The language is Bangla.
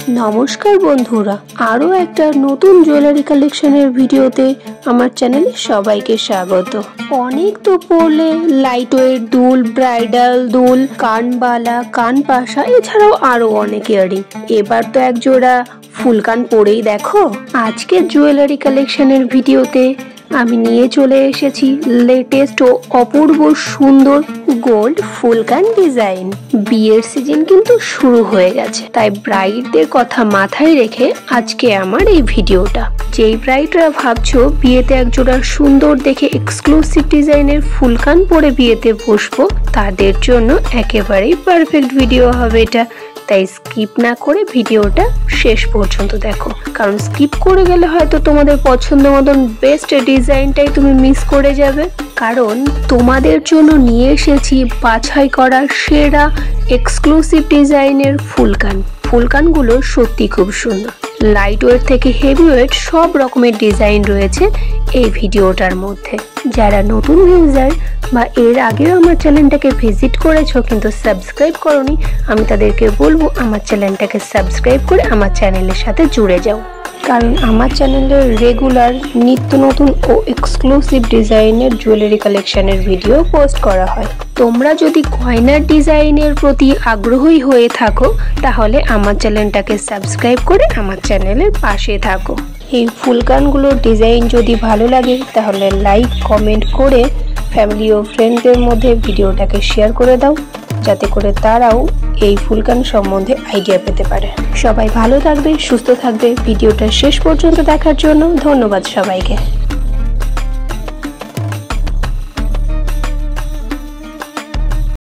নমস্কার বন্ধুরা, আরো একটা নতুন জুয়েলারি কালেকশনের ভিডিওতে আমার চ্যানেলে সবাইকে স্বাগত। অনেক তো পরলে লাইট ওয়েট দুল, ব্রাইডাল দুল, কানবালা, কানপাশা, এছাড়াও আরো অনেক ইয়ারিং। এবার তো এক জোড়া ফুলকান পরেই দেখো। আজকে জুয়েলারি কালেকশনের ভিডিওতে আমি নিয়ে চলে এসেছি লেটেস্ট ও অপূর্ব সুন্দর গোল্ড ফুলকান ডিজাইন। বিয়ের সিজন কিন্তু শুরু হয়ে গেছে, তাই ব্রাইডদের কথা মাথায় রেখে আজকে আমার এই ভিডিওটা। যেই ব্রাইডরা ভাবছো বিয়েতে একজোড়া সুন্দর দেখে এক্সক্লুসিভ ডিজাইনের ফুলকান পরে বিয়েতে বসবো, তাদের জন্য একেবারেই পারফেক্ট ভিডিও হবে এটা। তাই স্কিপ না করে ভিডিওটা শেষ পর্যন্ত দেখো, কারণ স্কিপ করে গেলে হয়তো তোমাদের পছন্দ মতন বেস্ট ডিজাইনটাই তুমি মিস করে যাবে। কারণ তোমাদের জন্য নিয়ে এসেছি বাছাই করা সেরা এক্সক্লুসিভ ডিজাইনের ফুলকানগুলো সত্যি খুব সুন্দর। লাইট ওয়েট থেকে হেভি ওয়েট সব রকমের ডিজাইন রয়েছে এই ভিডিওটার মধ্যে। যারা নতুন ইউজার বা এর আগেও আমার চ্যানেলটাকে ভিজিট করেছো কিন্তু সাবস্ক্রাইব করোনি, আমি তাদেরকে বলবো আমার চ্যানেলটাকে সাবস্ক্রাইব করে আমার চ্যানেলের সাথে জুড়ে যাও। কারণ আমার চ্যানেলের রেগুলার নিত্য নতুন ও এক্সক্লুসিভ ডিজাইনের জুয়েলারি কালেকশনের ভিডিও পোস্ট করা হয়। তোমরা যদি গয়নার ডিজাইনের প্রতি আগ্রহী হয়ে থাকো তাহলে আমার চ্যানেলটাকে সাবস্ক্রাইব করে আমার চ্যানেলের পাশে থাকো। এই ফুলকানগুলোর ডিজাইন যদি ভালো লাগে তাহলে লাইক কমেন্ট করে ফ্যামিলি ও ফ্রেন্ডদের মধ্যে ভিডিওটাকে শেয়ার করে দাও, যাতে করে তারাও এই ফুলকান সম্বন্ধে আইডিয়া পেতে পারে। সবাই ভালো থাকবে, সুস্থ থাকবে। ভিডিওটা শেষ পর্যন্ত দেখার জন্য ধন্যবাদ সবাইকে।